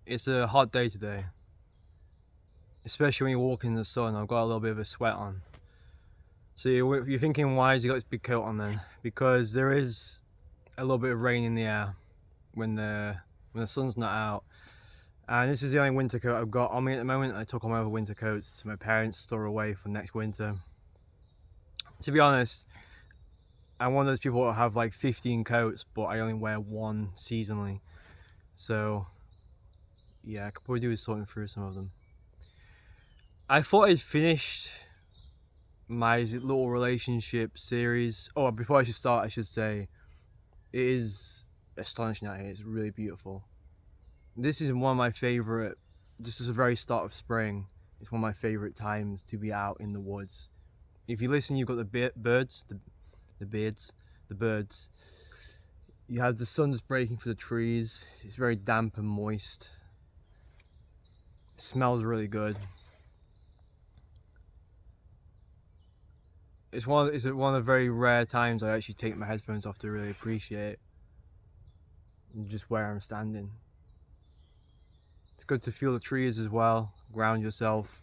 It's a hot day today, especially when you walk in the sun. I've got a little bit of a sweat on. So you're thinking, why has he got his big coat on then? Because there is a little bit of rain in the air when the sun's not out. And this is the only winter coat I've got on me at the moment. I took all my other winter coats to my parents' store away for next winter. To be honest, I'm one of those people that have like 15 coats, but I only wear one seasonally. So yeah, I could probably do with sorting through some of them. I thought I'd finished my little relationship series. Oh, before I should start, I should say it is astonishing out here. It's really beautiful. This is one of my favorite. This is the very start of spring. It's one of my favorite times to be out in the woods. If you listen, you've got the birds, the birds. You have the sun just breaking through the trees. It's very damp and moist. It smells really good. It's one of the very rare times I actually take my headphones off to really appreciate just where I'm standing. It's good to feel the trees as well, ground yourself.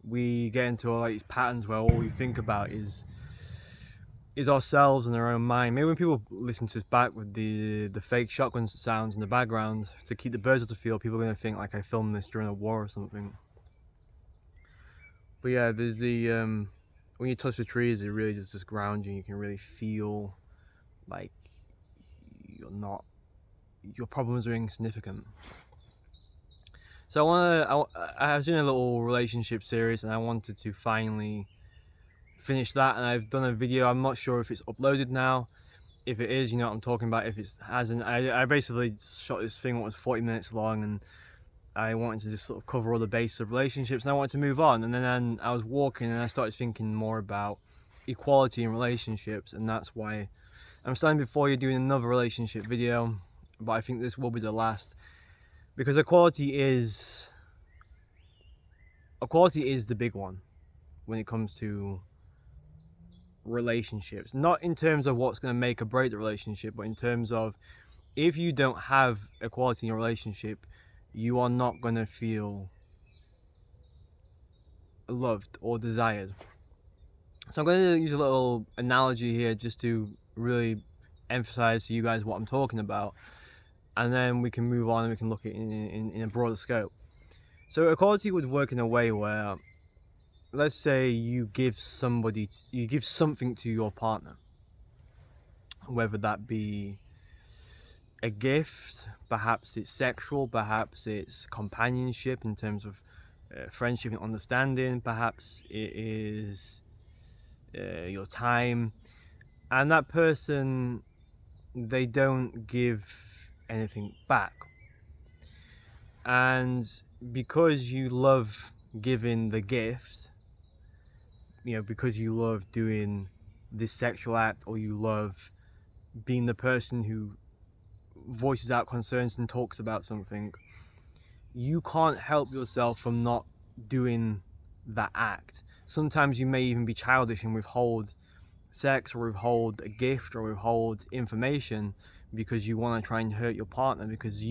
We get into all these patterns where all we think about is ourselves and our own mind. Maybe when people listen to this back with the fake shotgun sounds in the background to keep the birds off the field, people are going to think like I filmed this during a war or something. But yeah, there's the when you touch the trees, it really just grounds you. You can really feel like your problems are insignificant. So I was doing a little relationship series, and I wanted to finally finish that. And I've done a video. I'm not sure if it's uploaded now. If it is, you know what I'm talking about. If it hasn't, I basically shot this thing that was 40 minutes long, and I wanted to just sort of cover all the bases of relationships, and I wanted to move on. And then I was walking and I started thinking more about equality in relationships, and that's why I'm standing before you doing another relationship video, but I think this will be the last, because equality is the big one when it comes to relationships. Not in terms of what's going to make or break the relationship, but in terms of if you don't have equality in your relationship, you are not going to feel loved or desired. So I'm going to use a little analogy here just to really emphasize to you guys what I'm talking about, and then we can move on and we can look at it in a broader scope. So equality would work in a way where, let's say you give something to your partner, whether that be a gift, perhaps it's sexual, perhaps it's companionship in terms of friendship and understanding, perhaps it is your time, and that person, they don't give anything back. And because you love giving the gift, because you love doing this sexual act, or you love being the person who voices out concerns and talks about something, you can't help yourself from not doing that act. Sometimes you may even be childish and withhold sex, or withhold a gift, or withhold information because you want to try and hurt your partner, because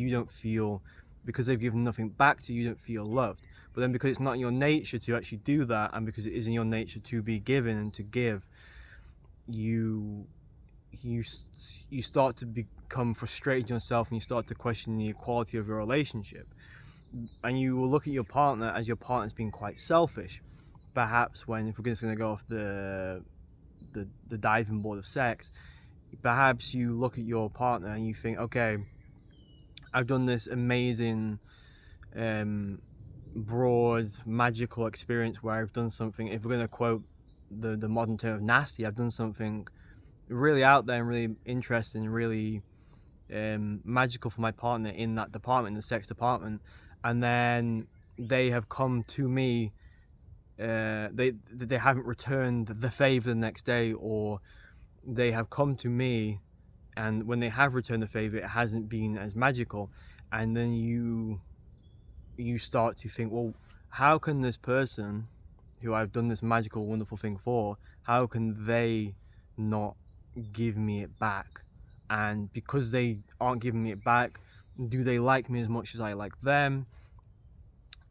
they've given nothing back to you, you don't feel loved. But then because it's not in your nature to actually do that, and because it is in your nature to be given and to give, you start to become frustrated yourself, and you start to question the equality of your relationship, and you will look at your partner as your partner's being quite selfish. Perhaps if we're just going to go off the diving board of sex, perhaps you look at your partner and you think, okay, I've done this amazing broad magical experience where I've done something, if we're going to quote the modern term of nasty, I've done something really out there and really interesting and really magical for my partner in that department, in the sex department, and then they have come to me, they haven't returned the favor the next day, or they have come to me, and when they have returned the favor, it hasn't been as magical. And then you start to think, well, how can this person who I've done this magical, wonderful thing for, how can they not give me it back? And because they aren't giving me it back, Do they like me as much as I like them?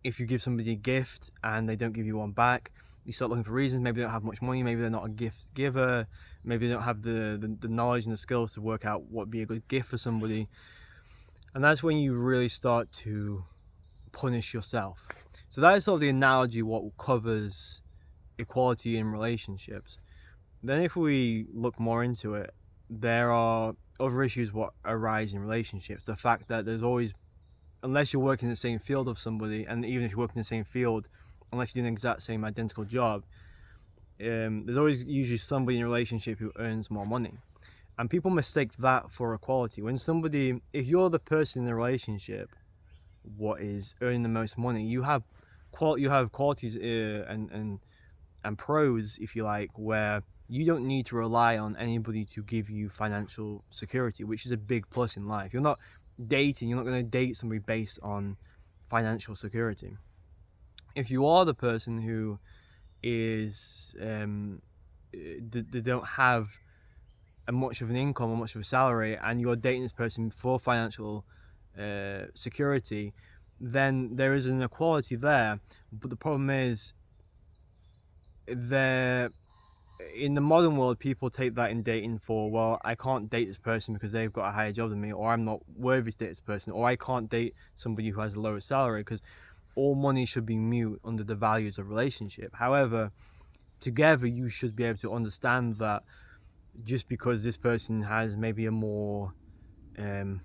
If you give somebody a gift and they don't give you one back, you start looking for reasons. Maybe they don't have much money, maybe they're not a gift giver, maybe they don't have the knowledge and the skills to work out what would be a good gift for somebody. And that's when you really start to punish yourself. So that is sort of the analogy what covers equality in relationships. Then if we look more into it, there are other issues what arise in relationships. The fact that there's always, unless you're working in the same field of somebody, and even if you're working in the same field, unless you're doing the exact same identical job, there's always usually somebody in a relationship who earns more money. And people mistake that for equality. When somebody, if you're the person in the relationship what is earning the most money, you have qualities and pros, if you like, where you don't need to rely on anybody to give you financial security, which is a big plus in life. You're not going to date somebody based on financial security. If you are the person who is they don't have much of an income or much of a salary, and you're dating this person for financial security, then there is an inequality there. But the problem is, there in the modern world, people take that in dating for, well, I can't date this person because they've got a higher job than me, or I'm not worthy to date this person, or I can't date somebody who has a lower salary, because all money should be mute under the values of relationship. However, together you should be able to understand that just because this person has maybe a more in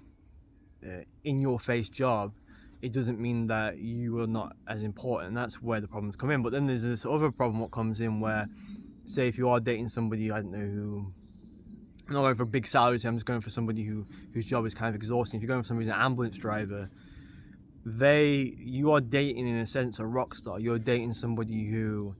your face job, it doesn't mean that you are not as important. And that's where the problems come in. But then there's this other problem what comes in where, say if you are dating somebody, I don't know, who, I'm not going for a big salary, so I'm just going for somebody whose job is kind of exhausting. If you're going for somebody who's an ambulance driver, you are dating, in a sense, a rock star. You're dating somebody who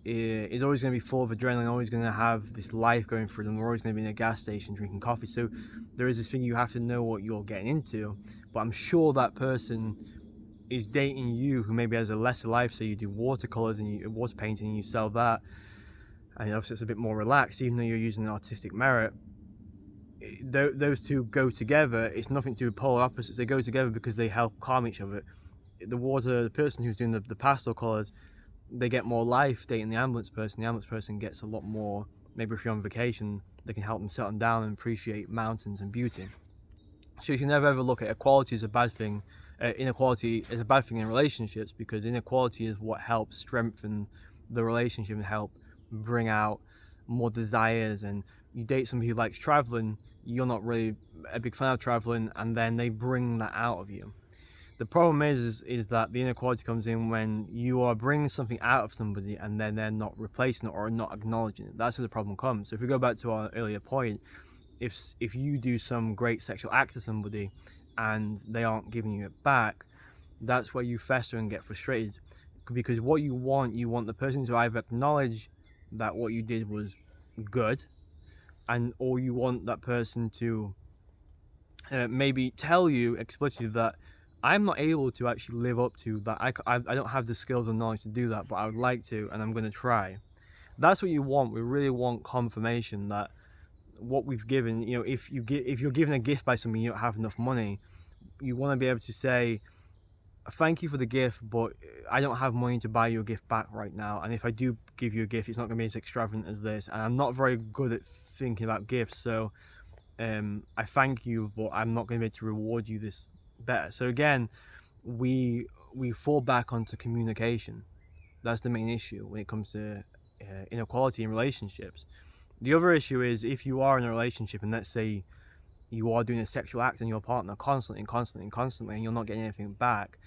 is always going to be full of adrenaline, always going to have this life going through them. They're always going to be in a gas station drinking coffee. So there is this thing, you have to know what you're getting into. But I'm sure that person is dating you who maybe has a lesser life. So you do watercolors and water painting and you sell that, and obviously it's a bit more relaxed, even though you're using an artistic merit. Those two go together. It's nothing to do with polar opposites. They go together because they help calm each other. The person who's doing the pastel colors, they get more life dating the ambulance person. The ambulance person gets a lot more, maybe if you're on vacation, they can help them settle down and appreciate mountains and beauty. So you can never ever look at equality as a bad thing, inequality as a bad thing in relationships, because inequality is what helps strengthen the relationship and help bring out more desires. And you date somebody who likes traveling, you're not really a big fan of traveling, and then they bring that out of you. The problem is that the inequality comes in when you are bringing something out of somebody and then they're not replacing it or not acknowledging it. That's where the problem comes. So if we go back to our earlier point, if you do some great sexual act to somebody and they aren't giving you it back, that's where you fester and get frustrated. Because what you want the person to either acknowledge that what you did was good, or you want that person to maybe tell you explicitly that I'm not able to actually live up to that. I don't have the skills and knowledge to do that, but I would like to, and I'm going to try. That's what you want. We really want confirmation that what we've given, if you're given a gift by somebody, you don't have enough money, you want to be able to say, thank you for the gift, but I don't have money to buy you a gift back right now. And if I do give you a gift, it's not going to be as extravagant as this. And I'm not very good at thinking about gifts, so I thank you, but I'm not going to be able to reward you this better. So again, we fall back onto communication. That's the main issue when it comes to inequality in relationships. The other issue is, if you are in a relationship and let's say you are doing a sexual act on your partner constantly and you're not getting anything back,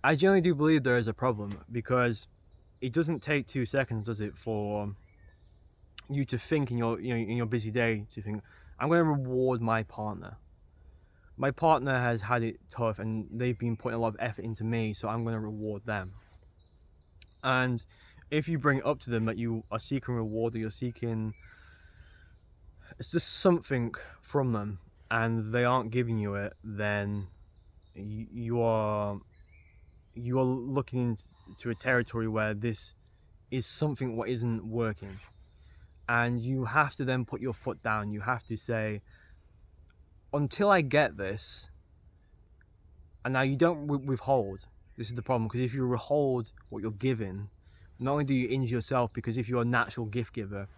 I generally do believe there is a problem, because it doesn't take 2 seconds, does it, for you to think in your busy day to think, I'm going to reward my partner. My partner has had it tough and they've been putting a lot of effort into me, so I'm going to reward them. And if you bring it up to them that you are seeking reward, or you're seeking, it's just something from them, and they aren't giving you it, then you are looking into a territory where this is something what isn't working. And you have to then put your foot down. You have to say, until I get this, And now you don't withhold. This is the problem, because if you withhold what you're giving, not only do you injure yourself, because if you're a natural gift giver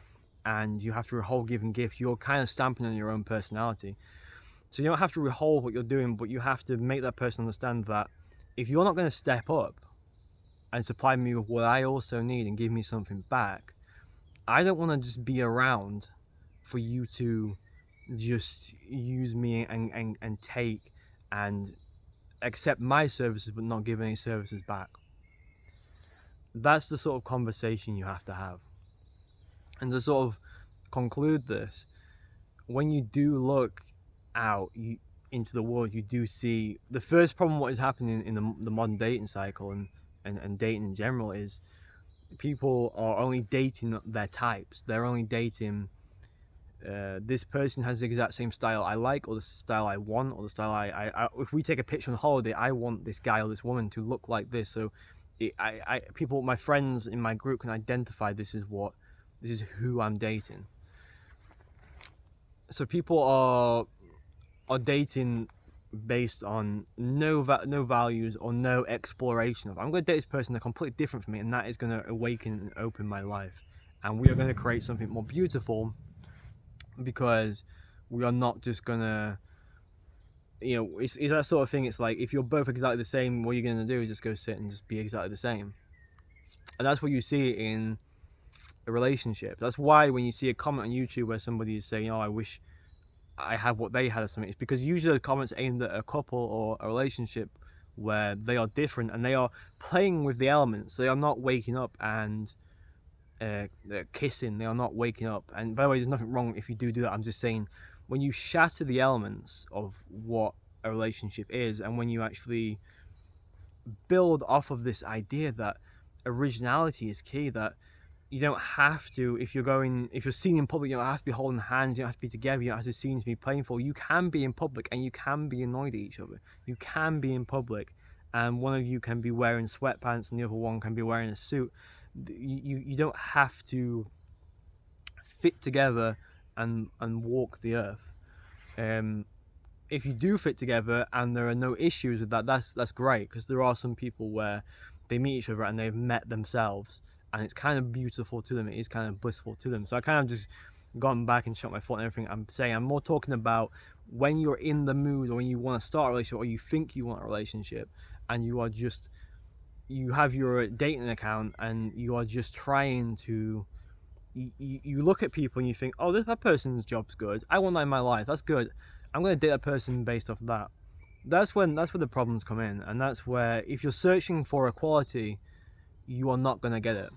and you have to withhold giving gifts, you're kind of stamping on your own personality. So you don't have to withhold what you're doing, but you have to make that person understand that if you're not going to step up and supply me with what I also need and give me something back, I don't want to just be around for you to just use me and take and accept my services but not give any services back. That's the sort of conversation you have to have. And to sort of conclude this, when you do look out into the world, you do see the first problem. What is happening in the modern dating cycle and dating in general is people are only dating their types. They're only dating this person has the exact same style I like, or the style I want, or the style I if we take a picture on holiday, I want this guy or this woman to look like this. So people, my friends in my group, can identify this is who I'm dating. So people are dating based on no values or no exploration of, I'm going to date this person, they're completely different from me, and that is going to awaken and open my life, and we are going to create something more beautiful, because we are not just going to, it's that sort of thing. It's like, if you're both exactly the same, what you're going to do is just go sit and just be exactly the same. And that's what you see in a relationship. That's why when you see a comment on YouTube where somebody is saying, I wish I had what they had or something, it's because usually the comments aimed at a couple or a relationship where they are different and they are playing with the elements. They are not waking up and kissing. They are not waking up. And by the way, there's nothing wrong if you do that. I'm just saying, when you shatter the elements of what a relationship is, and when you actually build off of this idea that originality is key, that you don't have to, if you're seen in public, you don't have to be holding hands, you don't have to be together, you don't have to be seen to be playful. You can be in public and you can be annoyed at each other. You can be in public and one of you can be wearing sweatpants and the other one can be wearing a suit. You don't have to fit together and walk the earth. If you do fit together and there are no issues with that, that's great, because there are some people where they meet each other and they've met themselves and it's kind of beautiful to them, it is kind of blissful to them. So I kind of just gone back and shot my foot and everything. I'm more talking about when you're in the mood, or when you want to start a relationship, or you think you want a relationship, and you have your dating account and you are just trying to, you look at people and you think, that person's job's good, I want that in my life, that's good, I'm going to date that person based off of that. That's where the problems come in, and that's where, if you're searching for equality, you are not going to get it.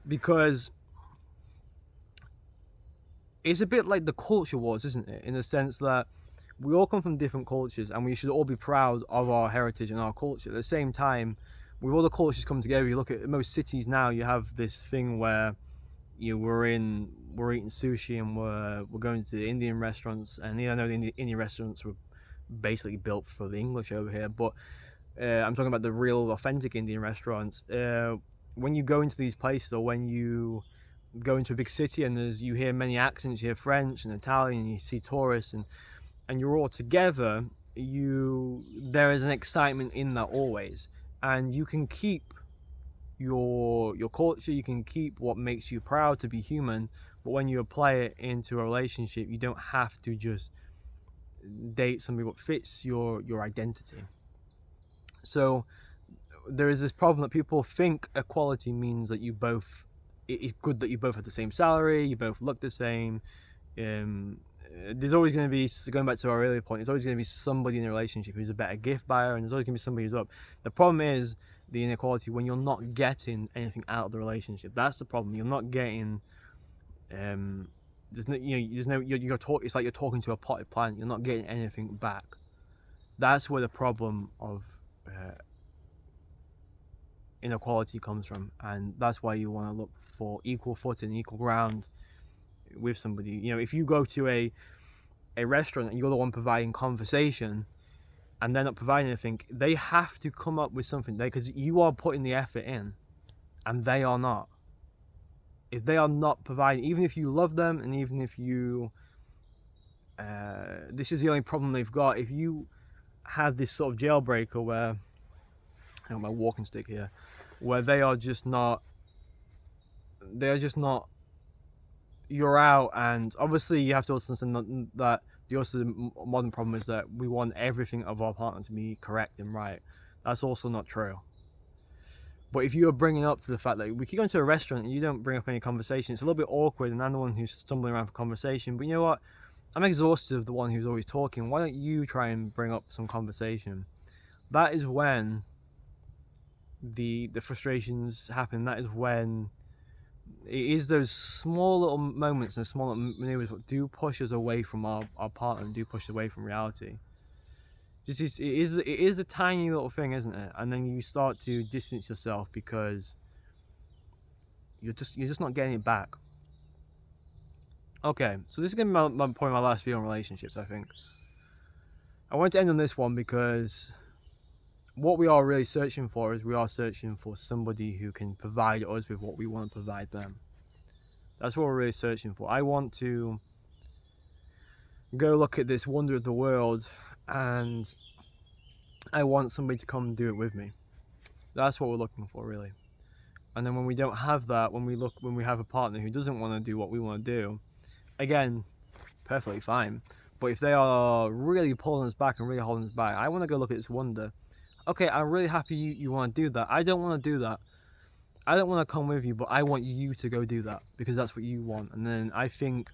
Because it's a bit like the culture wars, isn't it? In the sense that we all come from different cultures and we should all be proud of our heritage and our culture. At the same time, with all the cultures come together, you look at most cities now, you have this thing where we're eating sushi and we're going to the Indian restaurants, and I know the Indian restaurants were basically built for the English over here, but I'm talking about the real authentic Indian restaurants. When you go into these places, or when you go into a big city and you hear many accents, you hear French and Italian, and you see tourists, and you're all together, there is an excitement in that always, and you can keep your culture, you can keep what makes you proud to be human, but when you apply it into a relationship, you don't have to just date somebody what fits your identity. So there is this problem that people think equality means that it's good that you both have the same salary, you both look the same. There's always going to be, going back to our earlier point, there's always going to be somebody in a relationship who's a better gift buyer, and there's always going to be somebody who's up. The problem is the inequality when you're not getting anything out of the relationship. That's the problem. You're not getting it's like you're talking to a potted plant. You're not getting anything back. That's where the problem of inequality comes from, and that's why you want to look for equal footing, equal ground with somebody. If you go to a restaurant and you're the one providing conversation and they're not providing anything, they have to come up with something there, because you are putting the effort in and they are not. If they are not providing, even if you love them, and even if you this is the only problem they've got, if you have this sort of jailbreaker where, I have my walking stick here, where they're just not, you're out. And obviously you have to also understand that the modern problem is that we want everything of our partner to be correct and right. That's also not true. But if you are bringing up to the fact that we keep going to a restaurant and you don't bring up any conversation, it's a little bit awkward, and I'm the one who's stumbling around for conversation. But you know what? I'm exhausted of the one who's always talking. Why don't you try and bring up some conversation? That is when the frustrations happen. That is when it is those small little moments and small little maneuvers that do push us away from our partner and do push us away from reality. It is a tiny little thing, isn't it? And then you start to distance yourself because you're just not getting it back. Okay, so this is gonna be my last view on relationships. I think I want to end on this one because what we are really searching for is we are searching for somebody who can provide us with what we want to provide them. That's what we're really searching for. I want to go look at this wonder of the world, and I want somebody to come and do it with me. That's what we're looking for, really. And then when we don't have that, when we have a partner who doesn't want to do what we want to do, again, perfectly fine. But if they are really pulling us back and really holding us back, I want to go look at this wonder. Okay, I'm really happy you want to do that. I don't want to do that. I don't want to come with you, but I want you to go do that because that's what you want. And then I think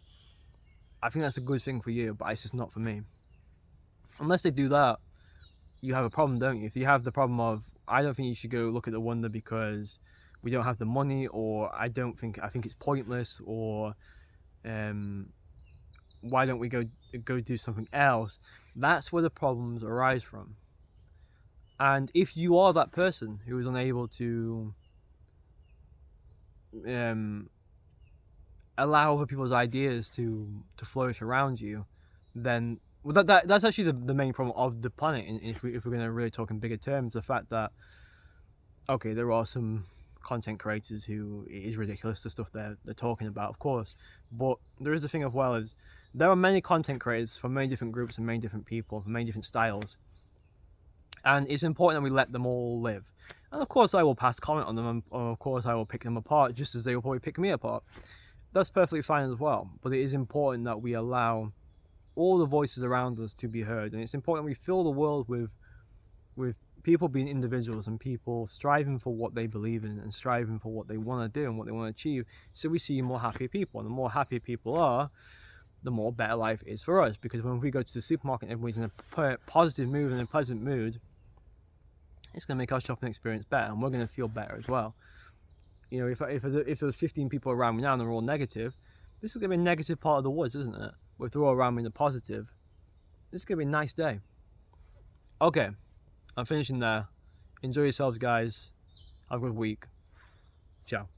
that's a good thing for you, but it's just not for me. Unless they do that, you have a problem, don't you? If you have the problem of, I don't think you should go look at the wonder because we don't have the money, or I think it's pointless, or why don't we go do something else? That's where the problems arise from. And if you are that person who is unable to allow other people's ideas to flourish around you, then that's actually the main problem of the planet. If we're going to really talk in bigger terms, the fact that, okay, there are some content creators who it is ridiculous the stuff they're talking about, of course, but there is the thing of, well, is there are many content creators from many different groups and many different people from many different styles, and it's important that we let them all live. And of course I will pass comment on them, and of course I will pick them apart just as they will probably pick me apart. That's perfectly fine as well, but it is important that we allow all the voices around us to be heard, and it's important we fill the world with people being individuals and people striving for what they believe in and striving for what they want to do and what they want to achieve, so we see more happy people. And the more happy people are, the more better life is for us, because when we go to the supermarket and everybody's in a positive mood and a pleasant mood, it's going to make our shopping experience better, and we're going to feel better as well. You know, if there's 15 people around me now and they're all negative, this is going to be a negative part of the woods, isn't it? But if they're all around me in the positive, this is going to be a nice day. Okay, I'm finishing there. Enjoy yourselves, guys. Have a good week. Ciao.